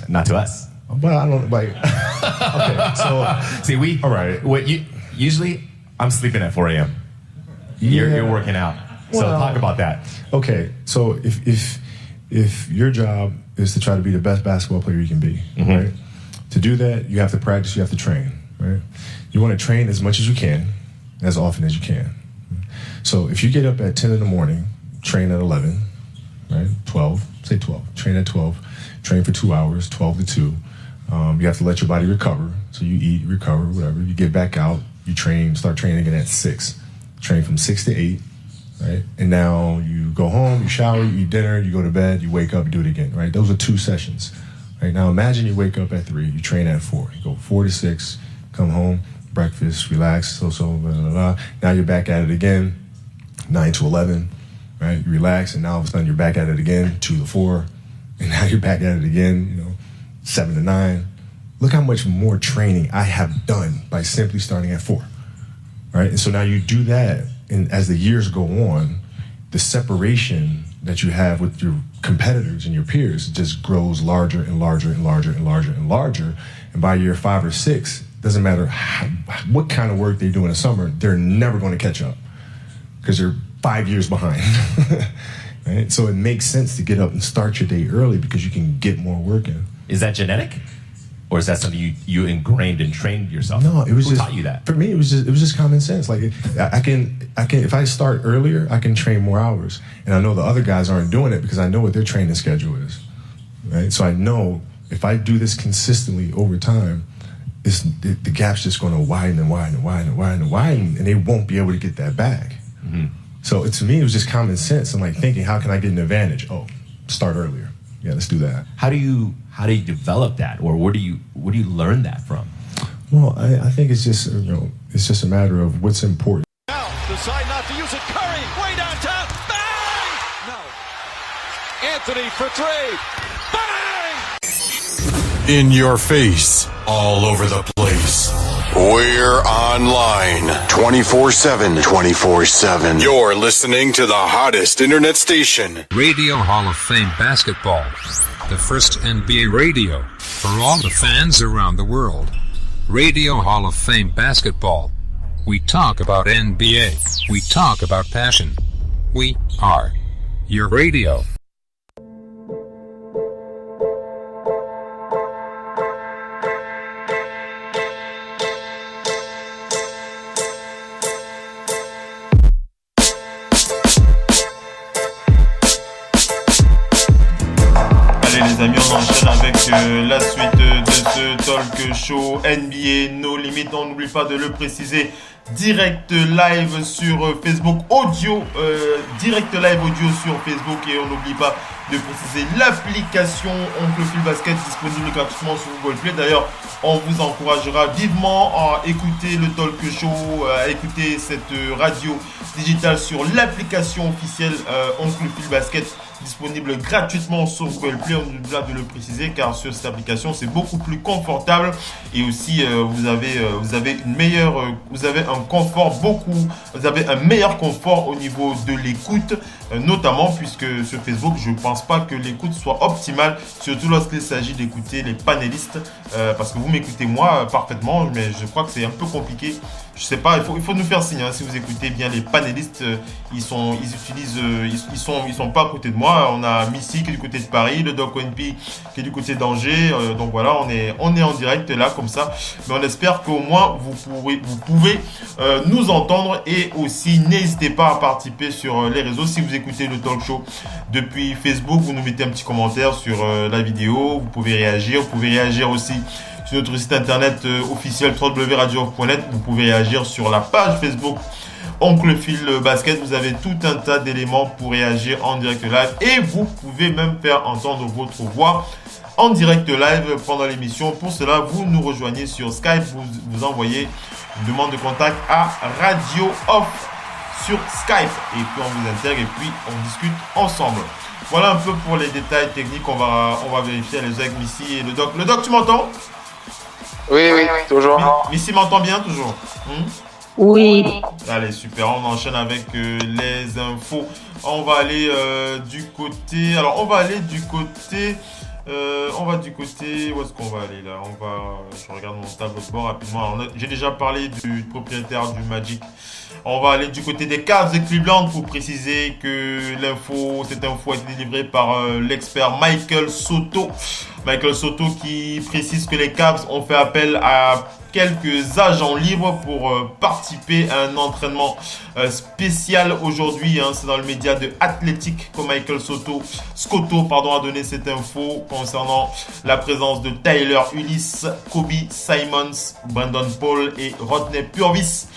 Not to us. But I don't like. Okay, so see, all right. Usually, I'm sleeping at 4 a.m. You're working out. So talk about that. Okay, so if your job is to try to be the best basketball player you can be, right? To do that, you have to practice. You have to train, right? You want to train as much as you can, as often as you can. So if you get up at 10 in the morning, train at 11, right? 12, say 12. Train at 12. Train for 2 hours, 12 to 2. You have to let your body recover. So you eat, recover, whatever. You get back out. You train, start training again at 6. Train from 6 to 8, right? And now you go home, you shower, you eat dinner, you go to bed, you wake up, you do it again, right? Those are 2 sessions, right? Now imagine you wake up at 3, you train at 4. You go 4 to 6, come home, breakfast, relax, blah, blah, blah. Now you're back at it again, 9 to 11, right? You relax, and now all of a sudden you're back at it again, 2 to 4, and now you're back at it again, 7 to 9. Look how much more training I have done by simply starting at 4, right? And so now you do that, and as the years go on, the separation that you have with your competitors and your peers just grows larger and larger and larger and larger and larger. And by year 5 or 6, doesn't matter what kind of work they do in the summer, they're never going to catch up because they're 5 years behind. Right? So it makes sense to get up and start your day early because you can get more work in. Is that genetic? Or is that something you ingrained and trained yourself? No, it was Who just taught you that? For me, it was just common sense. Like I can if I start earlier, I can train more hours, and I know the other guys aren't doing it because I know what their training schedule is, right? So I know if I do this consistently over time, the gap's just going to widen and widen and widen and widen and widen, and they won't be able to get that back. Mm-hmm. So to me, it was just common sense and like thinking, how can I get an advantage? Oh, start earlier. Yeah, let's do that. How do you develop that, or where do you learn that from? Well, I think it's just it's just a matter of what's important. Now decide not to use it. Curry way downtown. Bang! No. Anthony for 3. Bang! In your face, all over the place. We're online 24/7. 24/7. You're listening to the hottest internet station. Radio Hall of Fame Basketball. The first NBA radio for all the fans around the world. Radio Hall of Fame Basketball. We talk about NBA. We talk about passion. We are your radio. Les amis, on enchaîne avec la suite de ce talk show NBA No Limit. On n'oublie pas de le préciser, direct live sur Facebook, audio, direct live audio sur Facebook, et on n'oublie pas de préciser l'application Oncle Phil Basket disponible gratuitement sur Google Play. D'ailleurs, on vous encouragera vivement à écouter le talk show, à écouter cette radio digitale sur l'application officielle Oncle Phil Basket disponible gratuitement sur Google Play. On oublie de le préciser car sur cette application c'est beaucoup plus confortable, et aussi vous avez un confort vous avez un meilleur confort au niveau de l'écoute, notamment puisque sur Facebook je pense pas que l'écoute soit optimale, surtout lorsqu'il s'agit d'écouter les panélistes, parce que vous m'écoutez moi parfaitement, mais je crois que c'est un peu compliqué. Je sais pas, il faut nous faire signe si vous écoutez bien les panélistes. Ils sont pas à côté de moi. On a Missy qui est du côté de Paris, le Doc ONP qui est du côté d'Angers. Donc voilà, on est en direct là comme ça. Mais on espère qu'au moins vous pouvez nous entendre, et aussi n'hésitez pas à participer sur les réseaux. Si vous écoutez le talk show depuis Facebook, vous nous mettez un petit commentaire sur la vidéo. Vous pouvez réagir. Vous pouvez réagir aussi sur notre site internet officiel www.radiohof.net. Vous pouvez réagir sur la page Facebook Oncle Phil Basket. Vous avez tout un tas d'éléments pour réagir en direct live, et vous pouvez même faire entendre votre voix en direct live pendant l'émission. Pour cela, vous nous rejoignez sur Skype. Vous envoyez une demande de contact à Radio Off sur Skype, et puis on vous intègre et puis on discute ensemble. Voilà un peu pour les détails techniques. On va vérifier les avec Missy et le Doc. Le Doc, tu m'entends? Oui, toujours. Missy m'entend bien, toujours? Oui. Allez, super, on enchaîne avec les infos. On va aller du côté On va du côté... Où est-ce qu'on va aller là? Je regarde mon tableau de bord rapidement. Alors, j'ai déjà parlé du propriétaire du Magic. On va aller du côté des Cavs de Cleveland pour préciser que cette info a été délivrée par l'expert Michael Soto. Michael Soto qui précise que les Cavs ont fait appel à quelques agents libres pour participer à un entraînement spécial aujourd'hui. C'est dans le média de Athletic que Michael Scotto a donné cette info concernant la présence de Tyler Ulis, Kobe Simons, Brandon Paul et Rodney Purvis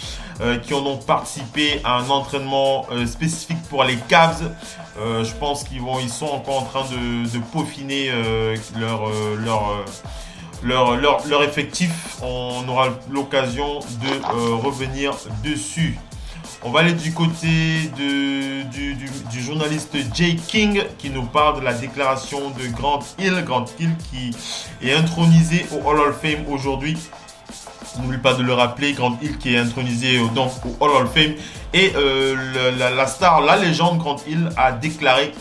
qui ont donc participé à un entraînement spécifique pour les Cavs. Je pense qu'ils sont encore en train de peaufiner leur effectif. On aura l'occasion de revenir dessus. On va aller du côté du journaliste Jay King qui nous parle de la déclaration de Grant Hill. Grant Hill qui est intronisé au Hall of Fame aujourd'hui. N'oublie pas de le rappeler, Grant Hill qui est intronisé donc au Hall of Fame. Et la star, la légende Grant Hill a déclaré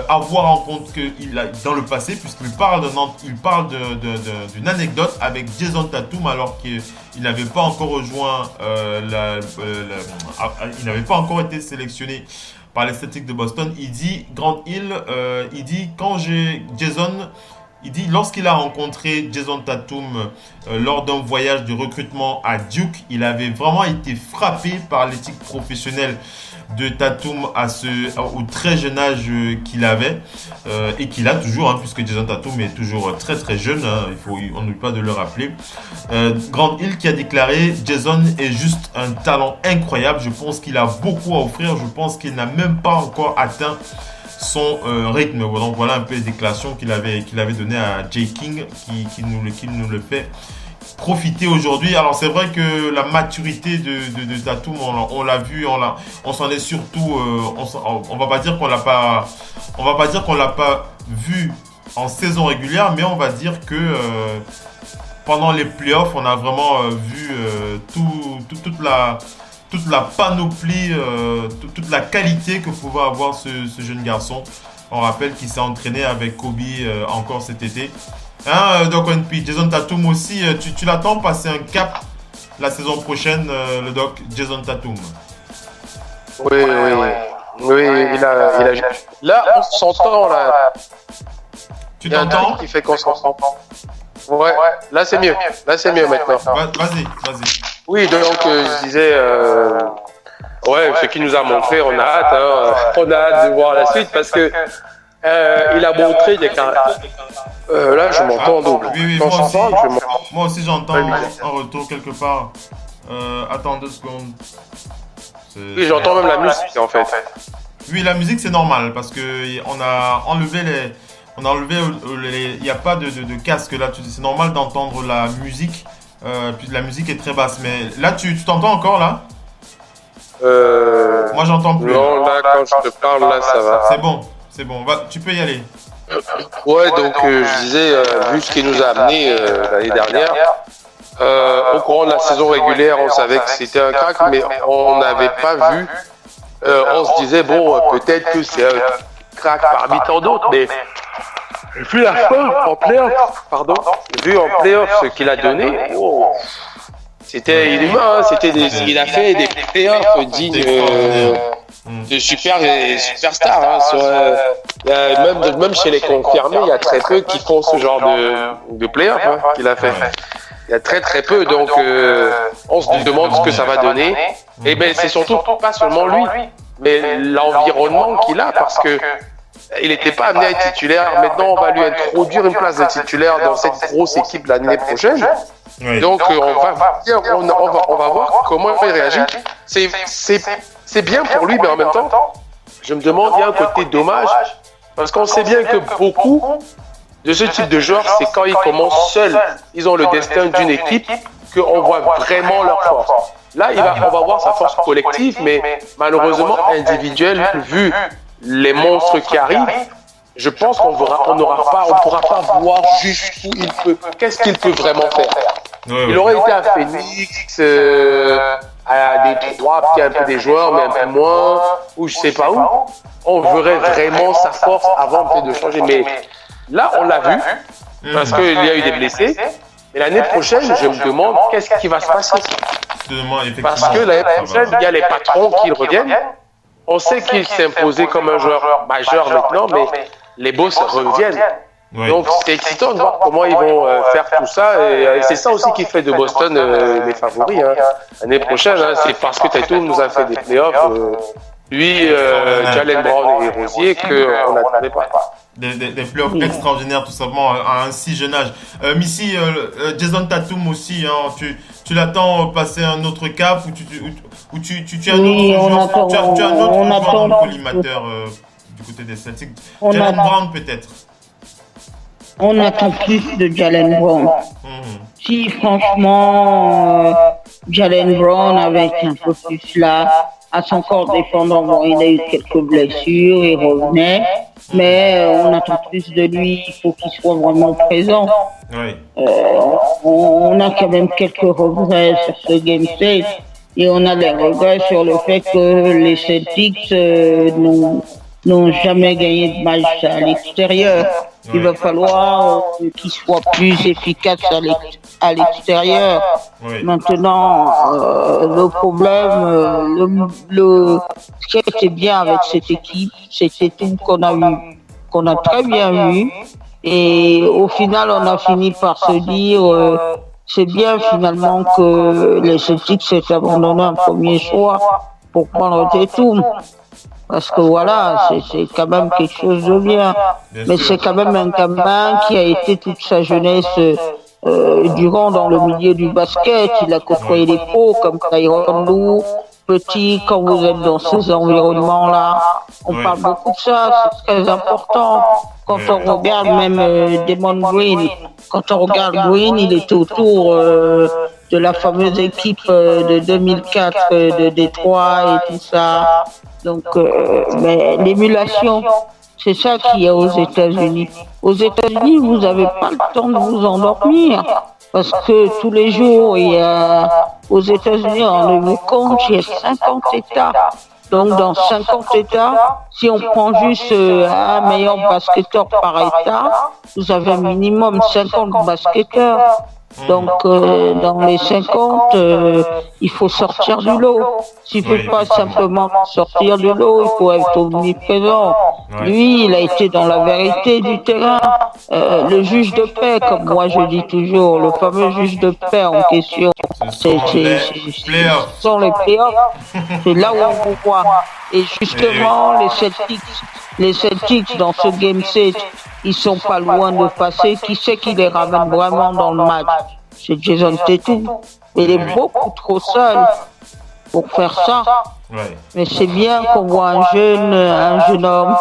avoir en compte qu'il a dans le passé, puisqu'il parle d'une anecdote avec Jason Tatum alors qu'il n'avait pas encore rejoint il n'avait pas encore été sélectionné par les Celtics de Boston. Il dit, Grant Hill, il dit lorsqu'il a rencontré Jason Tatum lors d'un voyage de recrutement à Duke, il avait vraiment été frappé par l'éthique professionnelle de Tatum au très jeune âge qu'il avait et qu'il a toujours, puisque Jason Tatum est toujours très très jeune, on n'oublie pas de le rappeler. Grant Hill qui a déclaré « Jason est juste un talent incroyable, je pense qu'il a beaucoup à offrir, je pense qu'il n'a même pas encore atteint son rythme ». Donc voilà un peu les déclarations qu'il avait données à Jay King qui nous le fait profiter aujourd'hui. Alors c'est vrai que la maturité de Tatum, on l'a vu, on s'en est surtout, on va pas dire qu'on l'a pas vu en saison régulière, mais on va dire que pendant les playoffs, on a vraiment vu toute la panoplie, toute la qualité que pouvait avoir ce jeune garçon. On rappelle qu'il s'est entraîné avec Kobe encore cet été. Doc NP, Jason Tatum aussi, tu l'attends passer un cap la saison prochaine, le Doc Jason Tatum? Oui, il a... Là, on s'entend, là. Tu t'entends? Qui fait qu'on s'entend. Ouais, là c'est mieux. Là c'est mieux maintenant. Vas-y. Oui, donc je disais... ce qu'il nous a montré, on a hâte. On a hâte de voir la suite parce que il a montré des caractères. Là, je m'entends en double. Oui, moi aussi j'entends en retour quelque part. Attends 2 secondes. Oui, j'entends même la musique en fait. Oui, la musique c'est normal parce que on a enlevé il n'y a pas de casque là. C'est normal d'entendre la musique. Puis la musique est très basse. Mais là, tu t'entends encore là? Moi j'entends plus. Non, là quand je te parle, là ça va. C'est bon, tu peux y aller. Ouais, donc je disais, vu ce qui nous a amené l'année dernière, au courant de la saison régulière, on savait que c'était un crack, mais on n'avait pas vu. On se disait, bon, peut-être que c'est un crack parmi tant d'autres, mais vu la fin en playoff, ce qu'il a donné, c'était inhumain, il a fait des playoffs dignes de superstars. Même chez les confirmés, il y a très peu qui font ce genre de playoffs qu'il a fait. Il y a très très peu, donc on se demande ce que ça va donner. Et ben c'est surtout pas seulement lui, mais l'environnement qu'il a, parce que il n'était pas amené à être titulaire. Maintenant, on va lui introduire une place de titulaire dans cette grosse équipe l'année prochaine. Oui. Donc on va voir comment il réagit. C'est bien pour lui, mais en même temps, je me demande, il y a un côté dommage, parce qu'on sait bien que beaucoup de ce type de joueurs, c'est quand ils commencent seuls, ils ont le destin d'une équipe, qu'on voit vraiment leur force. Là, on va voir sa force collective, mais malheureusement individuelle, vu les monstres qui arrivent, je pense qu'on ne pourra pas voir jusqu'où il peut, qu'est-ce qu'il peut vraiment faire. Il aurait été à Phoenix, à Détroit, puis un peu des joueurs, mais un peu moins, ou je sais pas où. On verrait vraiment sa force avant peut-être de changer, mais Là, on l'a vu, parce qu'il y a eu des blessés. Mais l'année prochaine, je me demande qu'est-ce qui va se passer. Parce que l'année prochaine, il y a les patrons qui reviennent. On sait qu'il s'est imposé comme un joueur majeur maintenant, mais les boss reviennent. Oui. Donc c'est excitant de voir comment ils vont faire tout ça. Et c'est ça aussi qui fait de Boston les favoris. Hein. L'année prochaine, c'est parce que Tatum nous a fait des playoffs. Lui, Jalen Brown et Rosier, qu'on n'attendait pas. Des playoffs extraordinaires, tout simplement, à un si jeune âge. Missy, Jason Tatum aussi, hein, tu l'attends passer un autre cap ou tu as un autre joueur collimateur du côté des Celtics. Jalen Brown, peut-être. On attend plus de Jalen Brown. Si, franchement, Jalen Brown, avec un peu plus là, à son corps défendant, bon, il a eu quelques blessures, il revenait, mais on attend plus de lui, il faut qu'il soit vraiment présent. Oui. On a quand même quelques regrets sur ce Game 7 et on a des regrets sur le fait que les Celtics n'ont jamais gagné de match à l'extérieur. Il va falloir qu'ils soient plus efficaces à l'extérieur. Oui. Maintenant, le problème, ce qui était bien avec cette équipe, c'était tout qu'on a très bien vu. Et au final, on a fini par se dire, c'est bien finalement que les Celtics s'aient abandonné un premier choix pour prendre Tatum. Parce que voilà, c'est quand même quelque chose de bien. Mais c'est quand même un gamin qui a été toute sa jeunesse durant dans le milieu du basket. Il a côtoyé les pros comme Tyronn Lue, petit, quand vous êtes dans ces environnements-là. On parle beaucoup de ça, c'est très important. Quand on regarde même Damon Green, quand on regarde Green, il était autour de la fameuse équipe de 2004 de Détroit et tout ça. Donc, mais l'émulation, c'est ça qu'il y a aux États-Unis. Aux États-Unis, vous n'avez pas le temps de vous endormir parce que tous les jours, il y a aux États-Unis, on le compte, il y a 50 États. Donc, dans 50 États, si on prend juste un meilleur basketteur par État, vous avez un minimum 50 basketteurs. Donc, dans les 50, il faut sortir du lot. S'il ne faut pas simplement sortir du lot, il faut être omniprésent. Lui, il a été dans la vérité du terrain. Le juge de paix, comme moi je dis toujours, le fameux juge de paix en question, ce sont les playoffs. C'est là où on vous voit. Et justement, les Celtics dans ce Game 7, ils sont pas loin de passer. Qui c'est qui les ramène vraiment dans le match? C'est Jason Tatum. Il est beaucoup trop seul pour faire ça. Mais c'est bien qu'on voit un jeune homme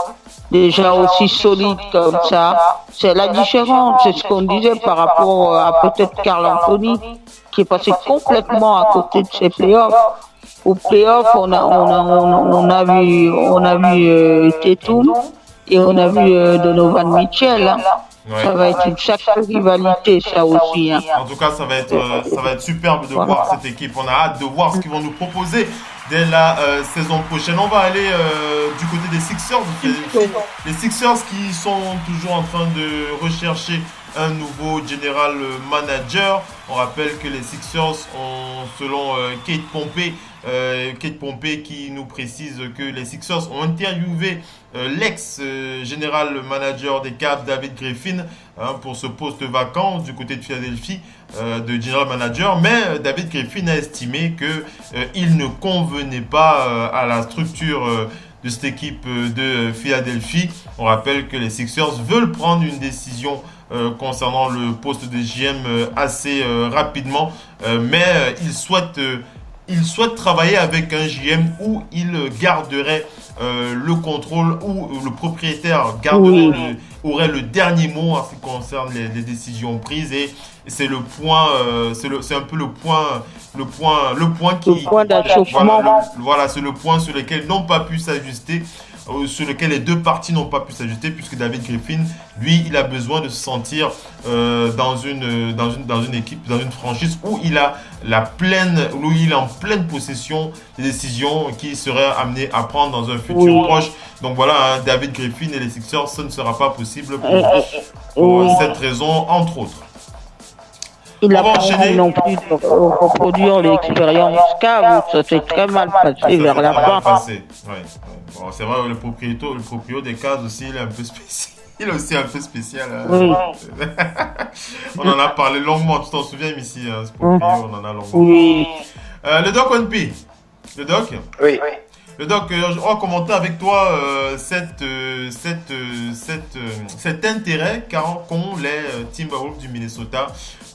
déjà aussi solide comme ça. C'est la différence. C'est ce qu'on disait par rapport à peut-être Karl Anthony, qui est passé complètement à côté de ses playoffs. Au playoff, on a vu Tatum et on a vu Donovan Mitchell. Hein. Ouais. Ça va être une sacrée rivalité, ça aussi. Hein. En tout cas, ça va être superbe de voir cette équipe. On a hâte de voir ce qu'ils vont nous proposer dès la saison prochaine. On va aller du côté des Sixers. Les Sixers qui sont toujours en train de rechercher un nouveau general manager. On rappelle que les Sixers ont, selon Kate Pompey qui nous précise que les Sixers ont interviewé l'ex-général manager des Cavs, David Griffin, pour ce poste vacant du côté de Philadelphie de general manager. Mais David Griffin a estimé qu'il ne convenait pas à la structure de cette équipe de Philadelphie. On rappelle que les Sixers veulent prendre une décision concernant le poste de GM assez rapidement, mais ils souhaitent travailler avec un GM où il garderait le contrôle, où le propriétaire aurait le dernier mot en ce qui concerne les décisions prises, et c'est le point, c'est un peu le point qui, d'achoppement. Voilà, c'est le point sur lequel ils n'ont pas pu s'ajuster sur lequel les deux parties n'ont pas pu s'ajuster, puisque David Griffin, lui, il a besoin de se sentir dans une équipe, dans une franchise où il est en pleine possession des décisions qu'il serait amené à prendre dans un futur proche. Donc voilà, hein, David Griffin et les Sixers, ce ne sera pas possible pour cette raison, entre autres. Il n'a pas envie non plus de reproduire l'expérience Cave, ça s'est très mal passé vers la fin. Ouais. Bon, c'est vrai, le proprio des Cavs aussi, il est un peu spécial. Il est aussi un peu spécial. Hein. Oui. On en a parlé longuement, tu t'en souviens ici, hein, ce proprio, on en a longuement. Oui. Le Doc ONP. Le Doc. Oui. Le Doc, on va commenter avec toi cet intérêt qu'ont les Timberwolves du Minnesota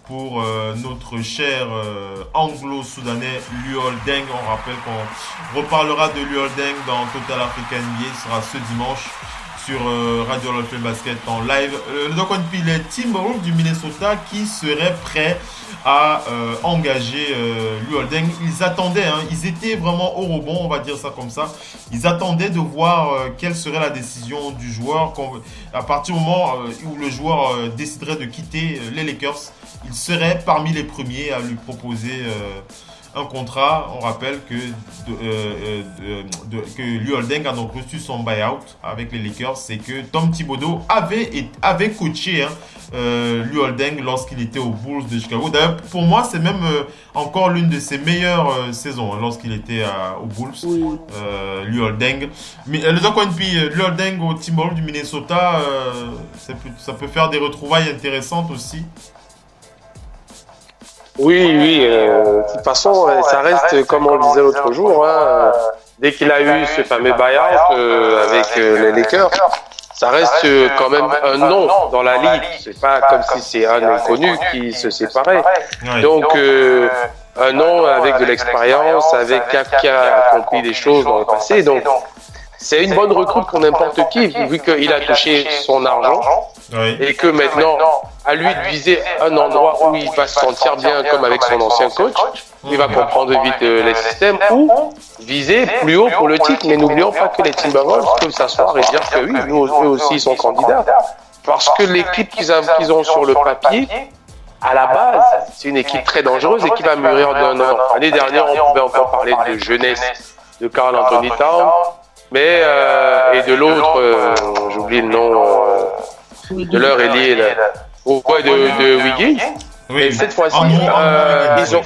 pour notre cher anglo-soudanais Luol Deng. On rappelle qu'on reparlera de Luol Deng dans Total Africa NBA. Ce sera ce dimanche sur Radio Hall of Fame Basket en live. Donc on dit les Timberwolves du Minnesota qui seraient prêts à engager Luol Deng. Ils attendaient, hein, ils étaient vraiment au rebond, on va dire ça comme ça. Ils attendaient de voir quelle serait la décision du joueur. À partir du moment où le joueur déciderait de quitter les Lakers, il serait parmi les premiers à lui proposer un contrat. On rappelle que Luol Deng a donc reçu son buyout avec les Lakers. C'est que Tom Thibodeau avait coaché Luol Deng lorsqu'il était aux Bulls de Chicago. D'ailleurs, pour moi, c'est même encore l'une de ses meilleures saisons lorsqu'il était aux Bulls. Oui. Luol Deng. Mais le Doc ONP, Luol Deng au Timberwolves du Minnesota, ça peut faire des retrouvailles intéressantes aussi. Oui. De toute façon, ça reste, comme on le disait l'autre jour, hein, dès qu'il a eu ce fameux buyout avec les Lakers, ça reste quand même un nom dans la ligue. C'est pas comme si c'est un inconnu qui se séparait. Donc, un nom avec de l'expérience, avec qui a accompli des choses dans le passé. Donc, c'est une bonne recrute pour n'importe qui, vu qu'il a touché son argent. Oui. Et que maintenant, à lui de viser un endroit où il va se sentir bien, comme avec son ancien coach, il va comprendre vite les systèmes, ou viser plus haut pour le titre. Mais n'oublions pas que les Timberwolves peuvent s'asseoir et dire que oui, eux aussi ils sont candidats. Parce que l'équipe qu'ils ont sur le papier, à la base, c'est une équipe très dangereuse et qui va mûrir d'un an. L'année dernière, on pouvait encore parler de jeunesse de Karl Anthony Towns, mais et de l'autre, j'oublie le nom, de leur ailier, de Wiggins. Oui. Et cette fois-ci, ils ont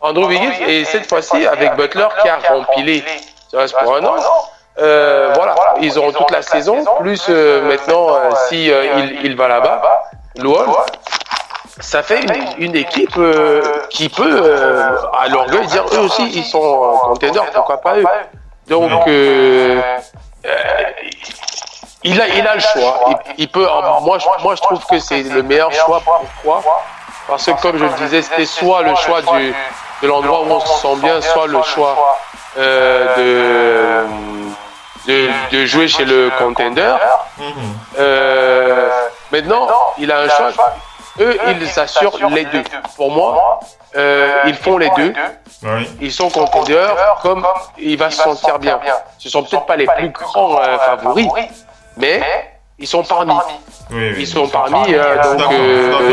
Andrew Wiggins, et cette fois-ci avec Butler qui a rempilé, ça reste pour un an. Voilà, ils auront toute la saison, plus maintenant, si il va là-bas, Luol, ça fait une équipe qui peut, à l'orgueil, dire eux aussi, ils sont contenders, pourquoi pas eux. Donc, il a le choix. Il peut. Moi, je trouve que c'est le meilleur choix. Pourquoi ? Parce que, comme je le disais, c'était soit le choix de l'endroit où on se sent bien, soit le choix de jouer chez le contender. Maintenant, il a un choix. Eux, ils assurent les deux. Pour moi, ils font les deux. Ils sont contenders, comme il va se sentir bien. Ce sont peut-être pas les plus grands favoris, mais ils sont parmi. Ils sont parmi, donc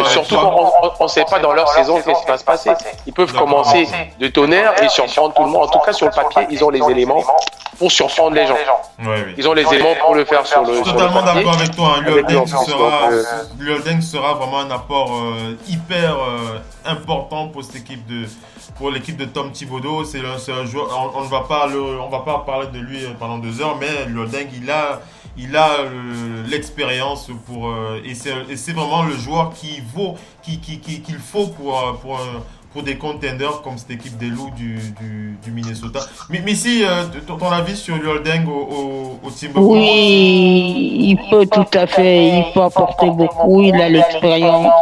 surtout on ne sait pas dans leur saison qu'est-ce qui va se passer. Ils peuvent commencer de tonnerre et surprendre tout le monde. En tout cas, sur le papier, ils ont les éléments pour surprendre les gens. Ils ont les éléments pour le faire sur le papier. Totalement d'accord avec toi. Luol Deng sera vraiment un apport hyper important pour cette équipe pour l'équipe de Tom Thibodeau. C'est un joueur, on va pas parler de lui pendant 2 heures, mais Luol Deng, il a l'expérience pour et c'est vraiment le joueur qu'il faut pour des contenders comme cette équipe des Loups du Minnesota. Mais si ton avis sur Luol Deng au Timberwolves? Oui, il peut tout à fait, il peut apporter beaucoup, il a l'expérience.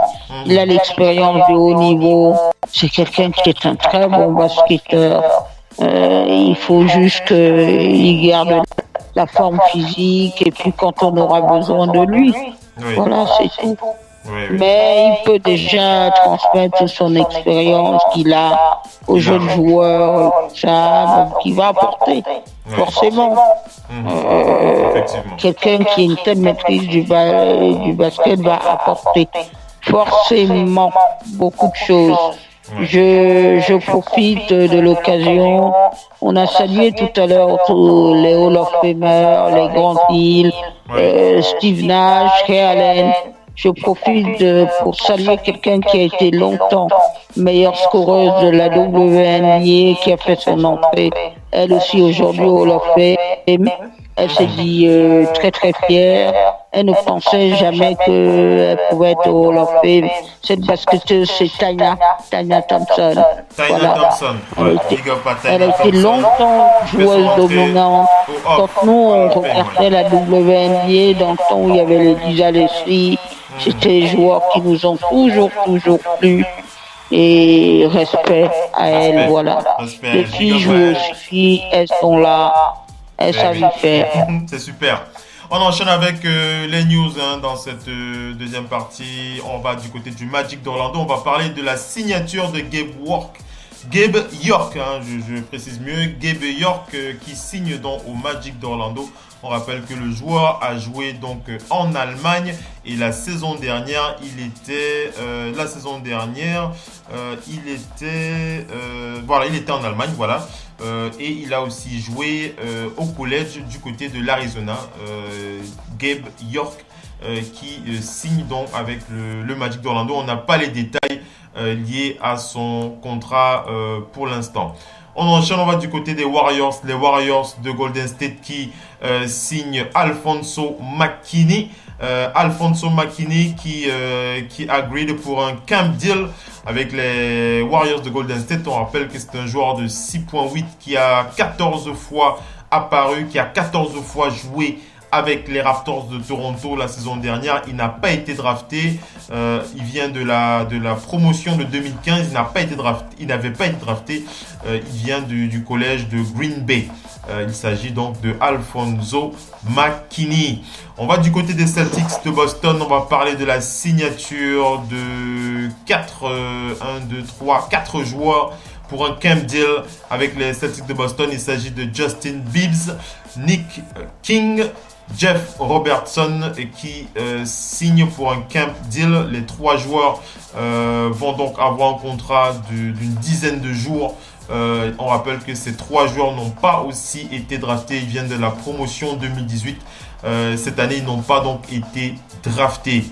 Il a l'expérience du haut niveau. C'est quelqu'un qui est un très bon basketteur. Il faut juste qu'il garde la forme physique et puis quand on aura besoin de lui. Voilà, c'est tout. mais il peut déjà transmettre son expérience qu'il a aux jeunes joueurs, ça, qui va apporter, forcément. Quelqu'un qui a une telle maîtrise du basket va apporter forcément beaucoup de choses. Je profite de l'occasion. On a salué tout à l'heure les Hall of Famers, les Grant Hill, Steve Nash, Ray Allen. Je profite pour saluer quelqu'un qui a été longtemps meilleure scoreuse de la WNBA, qui a fait son entrée, elle aussi aujourd'hui au Hall of Fame. Elle s'est dit très très fière. Elle ne pensait jamais qu'elle pouvait être au Hall of Fame. Cette basketteuse, c'est Tanya Thompson. Elle a été longtemps joueuse dominante. Quand nous, on regardait la WNBA, dans le temps où il y avait les Lisa Leslie, c'était des joueurs qui nous ont toujours plu. Et respect à elle, voilà. Les filles jouent aussi, elles sont là, elles savent faire. C'est super. On enchaîne avec les news dans cette deuxième partie. On va du côté du Magic d'Orlando. On va parler de la signature de Gabe York, je précise mieux, Gabe York qui signe donc au Magic d'Orlando. On rappelle que le joueur a joué donc en Allemagne et la saison dernière, il était en Allemagne, voilà. Et il a aussi joué au collège du côté de l'Arizona. Gabe York qui signe donc avec le Magic d'Orlando. On n'a pas les détails liés à son contrat pour l'instant. On enchaîne, on va du côté des Warriors. Les Warriors de Golden State qui signent Alfonso McKinnie. Alfonso McKinnie qui agreed pour un camp deal avec les Warriors de Golden State. On rappelle que c'est un joueur de 6.8 qui a 14 fois apparu, qui a 14 fois joué avec les Raptors de Toronto la saison dernière. Il n'a pas été drafté. Il vient de la promotion de 2015. Il n'avait pas été drafté. Il vient du collège de Green Bay. Il s'agit donc de Alfonso McKinnie. On va du côté des Celtics de Boston. On va parler de la signature de 4 joueurs pour un camp deal avec les Celtics de Boston. Il s'agit de Justin Bibbs, Nick King, Jeff Robertson qui signe pour un camp deal. Les 3 joueurs vont donc avoir un contrat d'une dizaine de jours. On rappelle que ces 3 joueurs n'ont pas aussi été draftés. Ils viennent de la promotion 2018. Cette année, ils n'ont pas donc été draftés.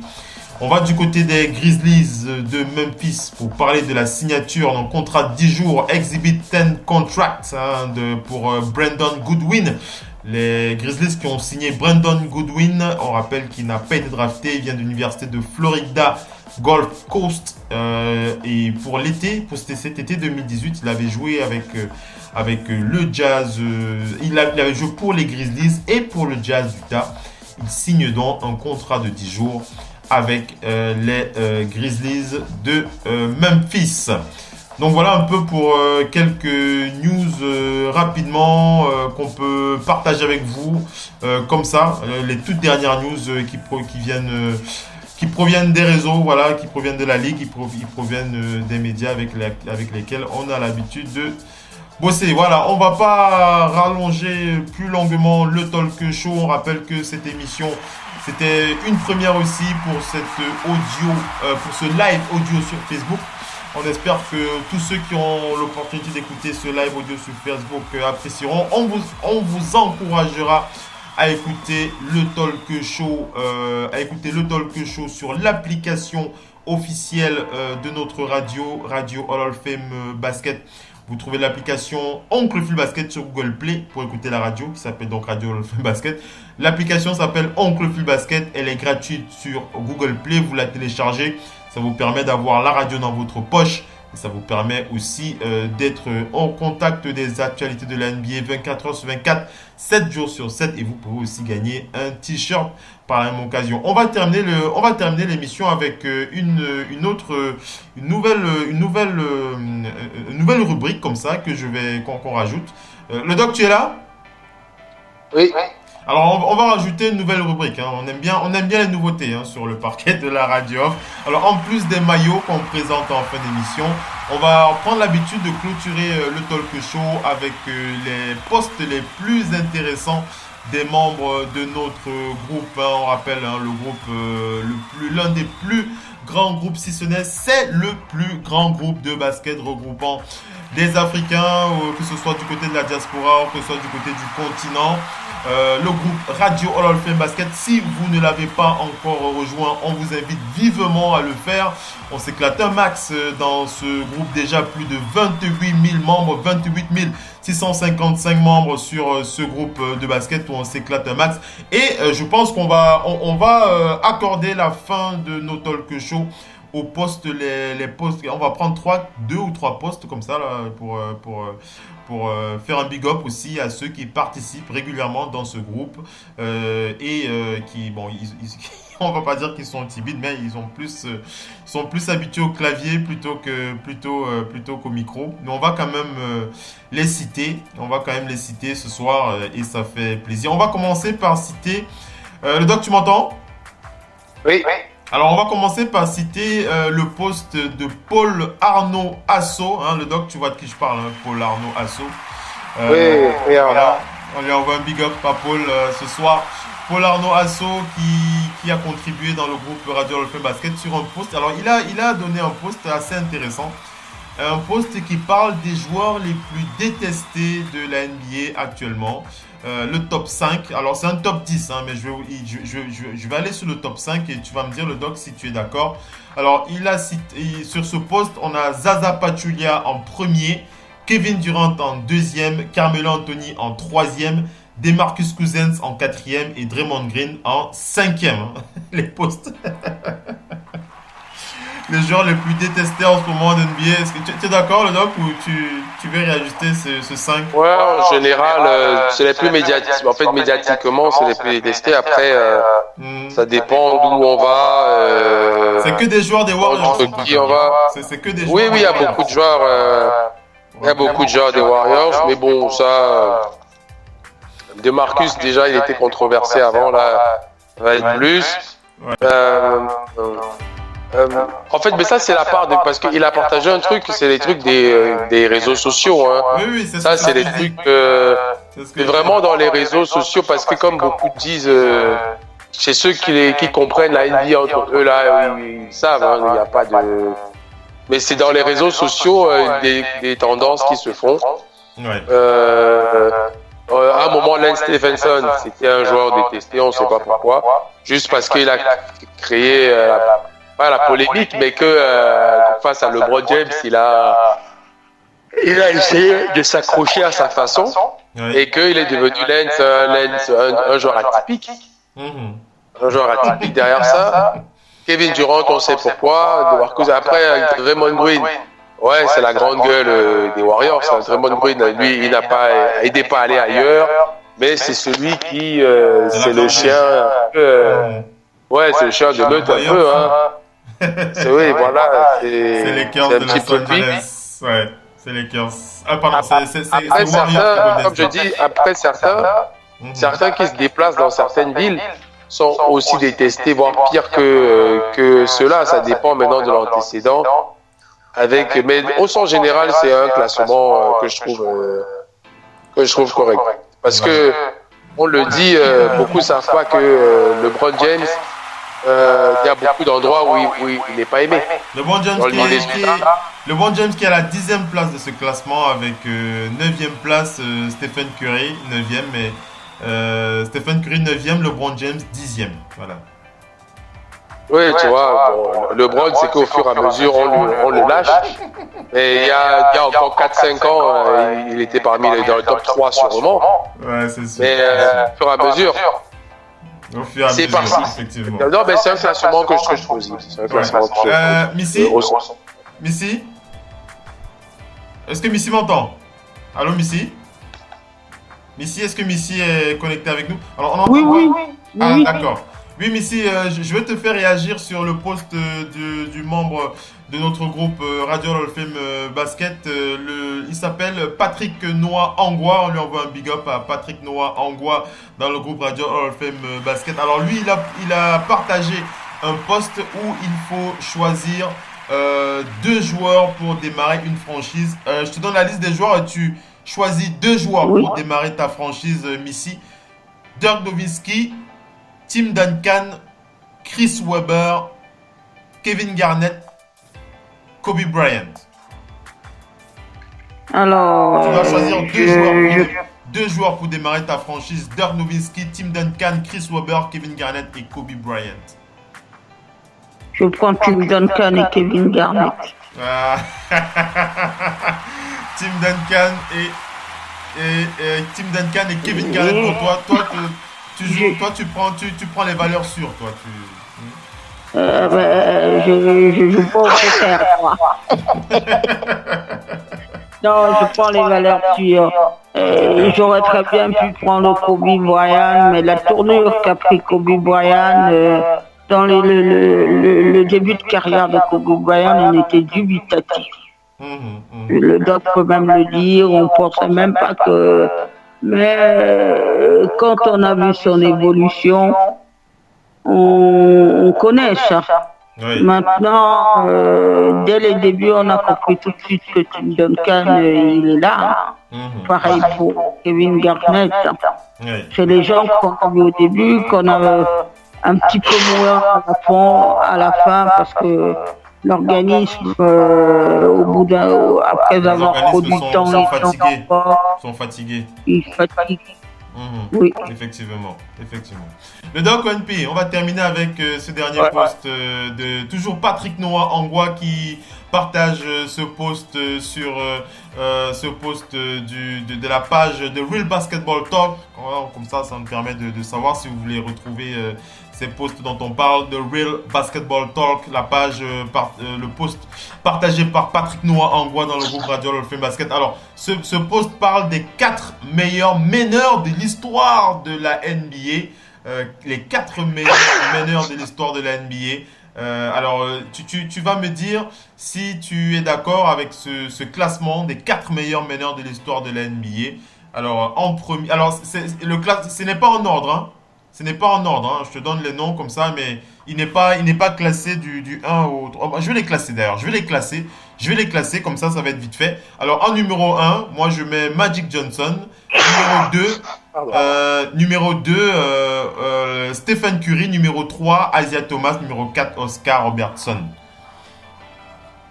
On va du côté des Grizzlies de Memphis pour parler de la signature d'un contrat de 10 jours, Exhibit 10 Contract pour Brandon Goodwin. Les Grizzlies qui ont signé Brandon Goodwin, on rappelle qu'il n'a pas été drafté, il vient de l'université de Florida Gulf Coast. Et pour cet été 2018, il avait joué avec le Jazz. Il avait joué pour les Grizzlies et pour le Jazz d'Utah. Il signe donc un contrat de 10 jours avec les Grizzlies de Memphis. Donc voilà un peu pour quelques news rapidement qu'on peut partager avec vous comme ça, les toutes dernières news qui proviennent des réseaux, voilà, qui proviennent de la ligue, qui proviennent des médias avec lesquels on a l'habitude de bosser. Voilà, on va pas rallonger plus longuement le talk show. On rappelle que cette émission, c'était une première aussi pour pour ce live audio sur Facebook. On espère que tous ceux qui ont l'opportunité d'écouter ce live audio sur Facebook apprécieront. On vous encouragera à écouter le talk show, sur l'application officielle de notre radio Hall of Fame Basket. Vous trouvez l'application Oncle Phil Basket sur Google Play pour écouter la radio qui s'appelle donc Radio Hall of Fame Basket. L'application s'appelle Oncle Phil Basket. Elle est gratuite sur Google Play. Vous la téléchargez. Ça vous permet d'avoir la radio dans votre poche. Et ça vous permet aussi d'être en contact des actualités de la NBA 24 heures sur 24, 7 jours sur 7. Et vous pouvez aussi gagner un t-shirt par la même occasion. On va terminer l'émission avec une nouvelle rubrique comme ça qu'on rajoute. Le doc, tu es là? Oui. Alors, on va rajouter une nouvelle rubrique. Hein. On aime bien les nouveautés hein, sur le parquet de la radio. Alors, en plus des maillots qu'on présente en fin d'émission, on va prendre l'habitude de clôturer le talk show avec les posts les plus intéressants des membres de notre groupe. Hein. On rappelle hein, le groupe, l'un des plus grands groupes, si ce n'est, c'est le plus grand groupe de basket regroupant des Africains, que ce soit du côté de la diaspora ou que ce soit du côté du continent. Le groupe Radio Hall of Fame Basket, si vous ne l'avez pas encore rejoint, on vous invite vivement à le faire. On s'éclate un max dans ce groupe, déjà plus de 28 000 membres, 28 655 membres sur ce groupe de basket où on s'éclate un max. Et je pense qu'on va, on va accorder la fin de nos talk shows aux postes, les postes. On va prendre 2 ou 3 postes comme ça là, pour faire un big up aussi à ceux qui participent régulièrement dans ce groupe qui, bon, on va pas dire qu'ils sont timides, mais ils sont plus habitués au clavier plutôt qu'au micro. Mais on va quand même les citer. On va quand même les citer ce soir et ça fait plaisir. On va commencer par citer. Le doc, tu m'entends? Oui. Alors, on va commencer par citer le post de Paul Arnaud Asso. Hein, le doc, tu vois de qui je parle, hein, Paul Arnaud Asso. Oui. Voilà, on lui envoie un big up à Paul ce soir. Paul Arnaud Asso qui a contribué dans le groupe Radio Hall of Fame Basket sur un post. Alors, il a donné un post assez intéressant. Un post qui parle des joueurs les plus détestés de la NBA actuellement. Le top 5. Alors, c'est un top 10, hein, mais je vais aller sur le top 5 et tu vas me dire, le doc, si tu es d'accord. Alors, il a cité, sur ce post, on a Zaza Pachulia en premier, Kevin Durant en deuxième, Carmelo Anthony en troisième, DeMarcus Cousins en quatrième et Draymond Green en cinquième. Hein, les posts. Les joueurs les plus détestés en ce moment d'NBA. Est-ce que tu es d'accord, le doc, ou tu veux réajuster ce 5? Ouais, en général, c'est les plus médiatiques. En fait, médiatiquement, c'est les plus détestés. Après, ça dépend d'où on va. C'est que des joueurs des Warriors. Qui on va. C'est que des joueurs. Oui, il y a beaucoup de joueurs. Il y a beaucoup de joueurs des Warriors, mais bon, ça. DeMarcus, déjà, il était controversé avant, là, va être plus. En fait, mais ça, c'est la part parce qu'il a partagé un truc, c'est les trucs des réseaux sociaux. Hein. Oui, c'est ça, c'est les trucs. C'est vraiment dans les réseaux sociaux, parce que comme beaucoup disent, chez ceux qui comprennent la NBA entre eux, là, ils savent, hein, il n'y a pas de. Mais c'est dans les réseaux sociaux des tendances qui se font. Ouais. À un moment, Lance Stephenson, c'était un joueur détesté, on ne sait pas pourquoi, juste parce qu'il a créé pas la polémique, mais que face à LeBron James, il a essayé de s'accrocher à sa façon, et qu'il est devenu un joueur atypique. Un joueur atypique derrière ça. Kevin Durant, on sait pourquoi. DeMarcus, après, Draymond Green. Ouais, c'est la grande gueule des Warriors. Draymond Green, lui, il n'a pas aidé pas à aller ailleurs, mais c'est celui qui, c'est le chien. Ouais, c'est le chien de meute un peu, hein. Oui, voilà. C'est les Lakers de Los Angeles. Ouais, c'est les Lakers. Ah, pardon, c'est Warriors. Comme je dis, après certains qui se déplacent dans certaines villes sont aussi détestés, voire pire que ceux-là. Ça dépend maintenant de l'antécédent. Mais au sens général, c'est un classement que je trouve correct. Parce que on le dit, beaucoup savent pas que LeBron James, il y a beaucoup d'endroits où il n'est pas aimé. LeBron James qui est à la 10e place de ce classement avec 9e place Stephen Curry, 9e, mais Stephen Curry 9e, LeBron James 10e. Voilà. Oui, tu vois, bon, LeBron, c'est qu'au fur et à mesure, on le lâche. Et il y a encore 4-5 ans, il était dans le top 3 sûrement. Ouais, c'est sûr. Mais au fur et à mesure, c'est parti. Effectivement. Non, mais c'est un classement que je choisis. C'est un classement que je choisis. Missy? Est-ce que Missy m'entend? Allô, Missy? Missy, est-ce que Missy est connectée avec nous? Alors, Oui. Ah, d'accord. Oui, Missy, je vais te faire réagir sur le post du membre de notre groupe Radio Hall of Fame Basket. Il s'appelle Patrick Noah Angwa. On lui envoie un big up à Patrick Noah Angwa dans le groupe Radio Hall of Fame Basket. Alors lui, il a partagé un post où il faut choisir 2 joueurs pour démarrer une franchise. Je te donne la liste des joueurs et tu choisis 2 joueurs pour démarrer ta franchise, Missy. Dirk Nowitzki, Tim Duncan, Chris Webber, Kevin Garnett, Kobe Bryant. Alors, tu vas choisir 2 joueurs pour démarrer ta franchise. Dirk Nowitzki, Tim Duncan, Chris Webber, Kevin Garnett et Kobe Bryant. Je prends Tim Duncan et Kevin Garnett. Tim Duncan et Kevin Garnett pour toi. Toi, tu prends les valeurs sûres, toi. Je joue pas au poker, moi. Non, je prends les valeurs sûres. J'aurais très bien pu prendre Kobe Bryant, mais la tournure qu'a pris Kobe Bryant dans le début de carrière de Kobe Bryant, on était dubitatif. Le doc peut même le dire, on pensait même pas que... Mais quand on a vu son évolution, on connaît ça. Oui. Maintenant, dès le début, on a compris tout de suite que Tim Duncan, il est là. Pareil pour Kevin Garnett. Oui. C'est les gens qu'on a vu au début, qu'on a un petit peu moins à la fin, parce que l'organisme, après avoir produit tant, sont fatigués. Ils fatiguent. Oui. Effectivement. Le Doc ONP, on va terminer avec ce dernier post de toujours Patrick Noah Angwa qui partage ce post sur de la page de Real Basketball Talk. Comme ça me permet de savoir si vous voulez retrouver ces posts dont on parle de Real Basketball Talk, la page, le post partagé par Patrick Noah Angwa dans le groupe Radio Hall of Fame Basket. Alors, ce post parle des 4 meilleurs meneurs de l'histoire de la NBA. Les 4 meilleurs meneurs de l'histoire de la NBA. Alors, tu vas me dire si tu es d'accord avec ce classement des 4 meilleurs meneurs de l'histoire de la NBA. Alors, en premier, ce n'est pas en ordre, hein. Ce n'est pas en ordre, hein. Je te donne les noms comme ça, mais il n'est pas classé du 1 au 3. Je vais les classer d'ailleurs, je vais les classer comme ça va être vite fait. Alors en numéro 1, moi je mets Magic Johnson. Numéro 2, Stephen Curry. Numéro 3, Isaiah Thomas. Numéro 4, Oscar Robertson.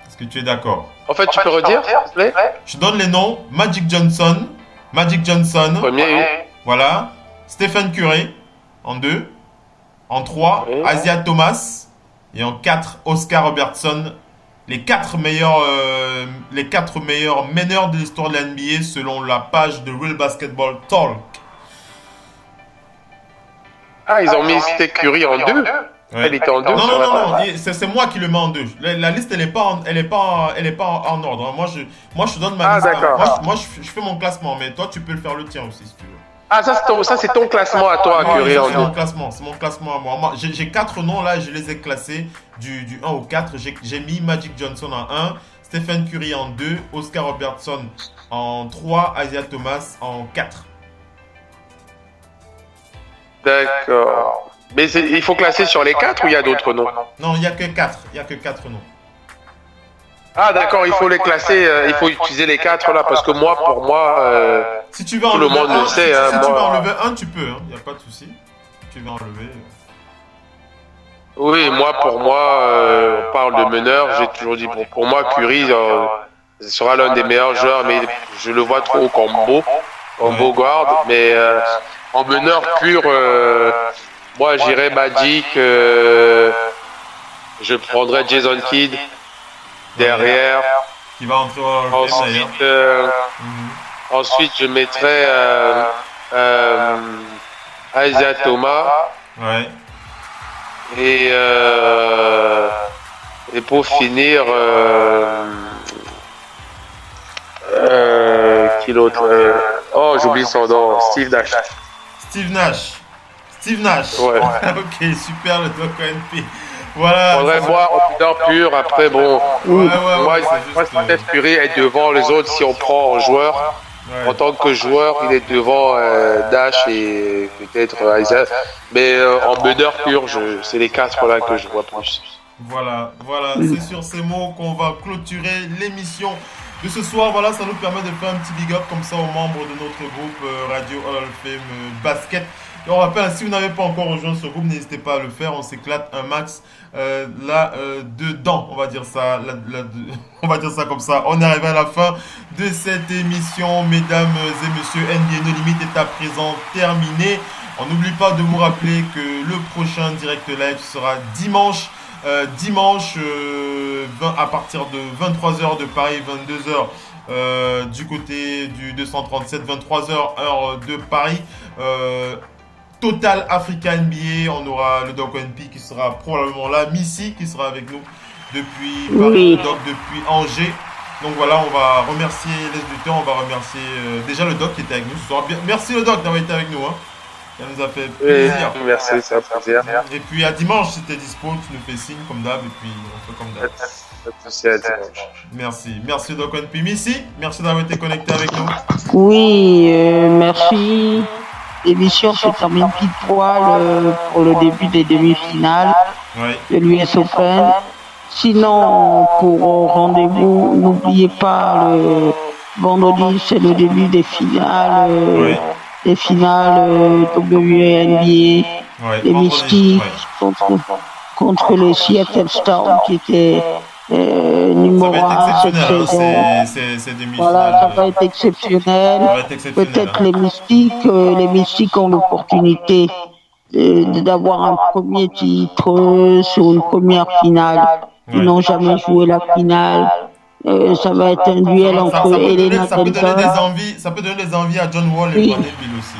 Est-ce que tu es d'accord? En fait, tu peux redire, s'il te plaît? Je donne les noms. Magic Johnson. Premier. Voilà. Stephen Curry. En 2. En 3, Isaiah Thomas. Et en 4, Oscar Robertson. Les 4 meilleurs meneurs de l'histoire de la NBA selon la page de Real Basketball Talk. Ah, ils ont mis Steph Curry en 2. Elle était en 2. Non. C'est moi qui le mets en 2. La liste, elle est pas en ordre. Moi, je te donne ma liste. Moi, je fais mon classement, mais toi, tu peux le faire le tien aussi, si tu veux. Ah, ça, c'est ton classement à toi, Curry, en 2. C'est mon classement à moi. J'ai 4 noms, là, je les ai classés du 1 au 4. J'ai mis Magic Johnson en 1, Stephen Curry en 2, Oscar Robertson en 3, Isaiah Thomas en 4. D'accord. Mais il faut classer sur les 4 ou il y a d'autres noms? Non, il n'y a que 4. Il n'y a que 4 noms. Ah, d'accord, il faut les classer, il faut utiliser les 4 là, parce que moi, pour moi, si tu veux tout le monde le sait. Si tu veux enlever un, tu peux, il n'y a pas de souci. Tu veux enlever. Oui, pour moi, on parle de meneur, j'ai toujours dit, pour moi, Curry sera l'un des meilleurs joueurs, mais je le vois trop comme beau guard, mais en meneur pur, moi, j'irais Magic, je prendrais Jason Kidd derrière. Qui va entrer au Ensuite, je mettrais Isaiah Thomas. Ouais. Et pour finir, qui l'autre? J'oublie son nom. Steve Steve Nash. Ouais. Ok, super, le Doc ONP. Voilà. Faudrait boire en pudeur pure. Après, bon, moi, c'est juste, Steph Curry est devant les autres si on prend en joueur. ouais. En tant que joueur, il est devant Dash et peut-être Isaac. Mais en meneur pur, c'est les 4 là que je vois plus. Voilà, c'est sur ces mots qu'on va clôturer l'émission de ce soir. Voilà, ça nous permet de faire un petit big up comme ça aux membres de notre groupe Radio Hall of Fame Basket. Et on rappelle, si vous n'avez pas encore rejoint ce groupe, n'hésitez pas à le faire. On s'éclate un max dedans, on va dire ça. On va dire ça comme ça. On est arrivé à la fin de cette émission, mesdames et messieurs. NBA No Limit est à présent terminé. On n'oublie pas de vous rappeler que le prochain direct live sera dimanche. À partir de 23h de Paris, 22h du côté du 237, 23h heure de Paris. Total Africa NBA, on aura le Doc ONP qui sera probablement là, Missy qui sera avec nous depuis Paris, le Doc depuis Angers. Donc voilà, on va remercier les auditeurs, on va remercier déjà le Doc qui était avec nous ce soir. Merci le Doc d'avoir été avec nous. Ça nous a fait plaisir. Oui, merci, c'est un plaisir. Et puis à dimanche, si t'es dispo, tu nous fais signe comme d'hab et puis on fait comme d'hab. Merci à dimanche. Merci Doc ONP. Missy, merci d'avoir été connecté avec nous. Oui, merci. L'émission se termine pile poil pour le début des demi-finales de l'US Open. Sinon, pour rendez-vous, n'oubliez pas, le vendredi, c'est le début des finales. Les finales WNBA, les Mystics contre les Seattle Storm qui étaient numéro 1 cette saison. Voilà, ça va être exceptionnel. Peut-être les Mystics ont l'opportunité d'avoir un premier titre sur une première finale. Ils n'ont jamais joué la finale. Ça va être un duel entre Elena Delton. Ça peut donner des envies à John Wall et Bradley Beal aussi.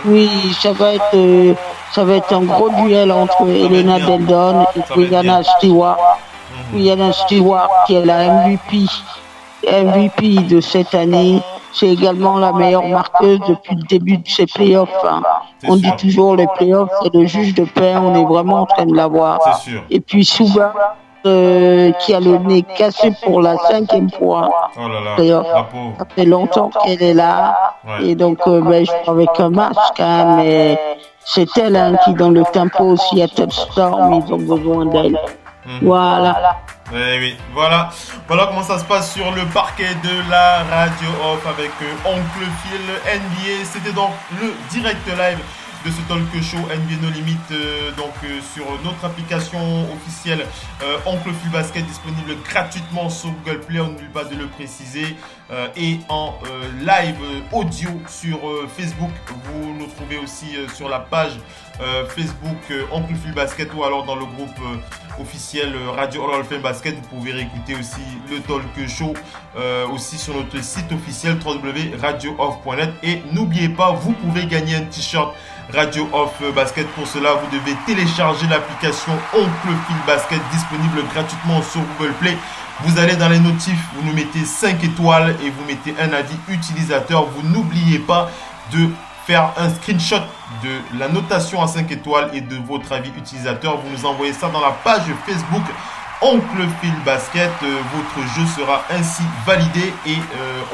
Oui, ça va être un gros duel entre Elena Delton et Brianna Stewart. Brianna Stewart qui est la MVP de cette année. C'est également la meilleure marqueuse depuis le début de ces playoffs. On dit toujours les playoffs, c'est le juge de paix. On est vraiment en train de l'avoir. Et puis Suba, qui a le nez cassé pour la 5e fois. Oh là là, d'ailleurs, ça fait longtemps qu'elle est là. Et donc, je suis avec un masque, mais c'est elle qui, dans le tempo Seattle Storm, ils ont besoin d'elle. Voilà. Oui. Voilà comment ça se passe sur le parquet de la Radio Off avec Oncle Phil NBA. C'était donc le direct live de ce talk show NBA No Limit sur notre application officielle Oncle Phil Basket, disponible gratuitement sur Google Play, on n'oublie pas de le préciser, et en live audio sur Facebook. Vous nous trouvez aussi sur la page Facebook Oncle Phil Basket ou alors dans le groupe officiel Radio Hall of Fame Basket. Vous pouvez réécouter aussi le talk show aussi sur notre site officiel www.radiooff.net. Et n'oubliez pas, vous pouvez gagner un t-shirt Radio Off Basket. Pour cela, vous devez télécharger l'application Oncle Phil Basket, disponible gratuitement sur Google Play. Vous allez dans les notifs, vous nous mettez 5 étoiles et vous mettez un avis utilisateur. Vous n'oubliez pas de faire un screenshot de la notation à 5 étoiles et de votre avis utilisateur. Vous nous envoyez ça dans la page Facebook Oncle Phil Basket. Votre jeu sera ainsi validé et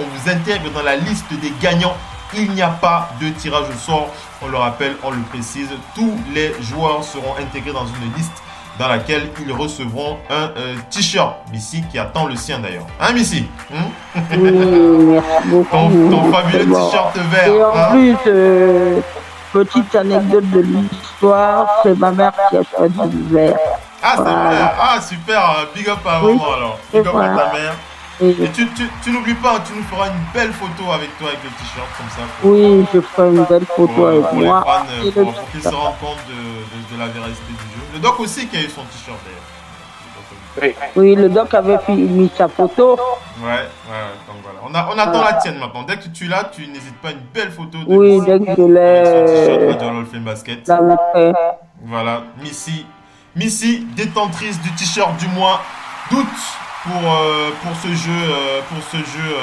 on vous intègre dans la liste des gagnants. Il n'y a pas de tirage au sort, on le rappelle, on le précise. Tous les joueurs seront intégrés dans une liste dans laquelle ils recevront un t-shirt. Missy qui attend le sien d'ailleurs. Hein Missy? Oui, merci beaucoup. Ton fabuleux t-shirt vert. Et en plus, petite anecdote de l'histoire, c'est ma mère qui a choisi le vert. Ah, c'est vrai. Ah, super. Big up à maman alors. Big up à ta mère. Et tu n'oublies pas, tu nous feras une belle photo avec toi avec le t-shirt comme ça. Oui, je ferai une belle photo avec moi. Les fans, pour qu'ils se rendent compte de la véracité du jeu. Le doc aussi qui a eu son t-shirt d'ailleurs. Oui, le doc avait mis sa photo. Ouais, donc voilà. On attend la tienne maintenant. Dès que tu l'as, tu n'hésites pas, une belle photo de oui, dès que je l'ai. Radio Hall of Fame Basket. Voilà, Missy, détentrice du t-shirt du mois d'août pour ce jeu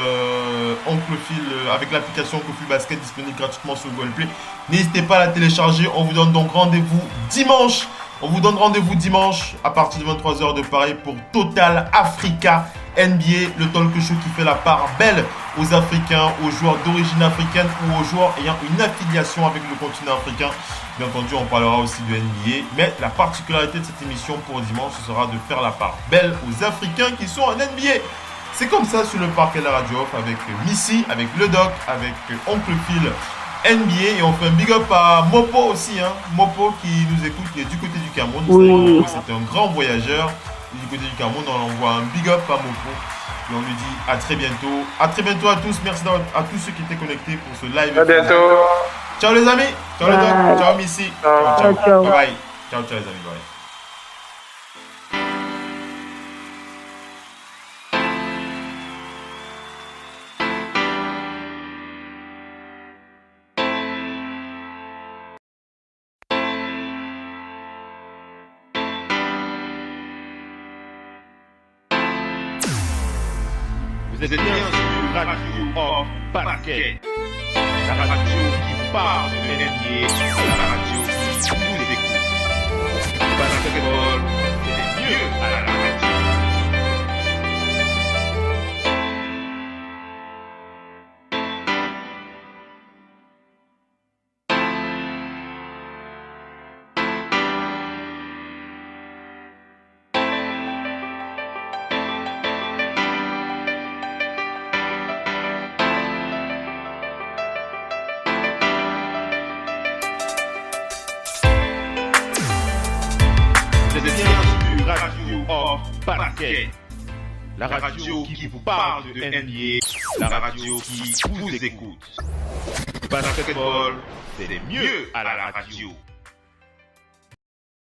Oncle Phil avec l'application Oncle Phil Basket disponible gratuitement sur Google Play. N'hésitez pas à la télécharger. On vous donne donc rendez-vous dimanche. On vous donne rendez-vous dimanche à partir de 23h de Paris pour Total Africa NBA, le talk show qui fait la part belle aux Africains, aux joueurs d'origine africaine ou aux joueurs ayant une affiliation avec le continent africain. Bien entendu, on parlera aussi de NBA, mais la particularité de cette émission pour dimanche, ce sera de faire la part belle aux Africains qui sont en NBA. C'est comme ça sur le parquet de la radio off avec Missy, avec Le Doc, avec Oncle Phil NBA, et on fait un big up à Mopo aussi, hein. Mopo qui nous écoute, qui est du côté du Cameroun. Oui. C'est un grand voyageur. Du côté du Cameroun, on envoie un big up à Mopo et on lui dit à très bientôt. À très bientôt à tous. Merci à tous ceux qui étaient connectés pour ce live. À bientôt. Ciao les amis. Ciao les docs. Ciao Missy. Ciao. Bye bye. Ciao les amis. Bye. Vous êtes bien sur Radio Off Basket, la radio qui vous parle de NBA, la radio qui vous écoute. Basketball, c'est mieux à la radio. Vous êtes bien sur Radio Off Basket, la radio qui vous parle de NBA, la radio qui vous écoute. Basketball, c'est mieux à la radio.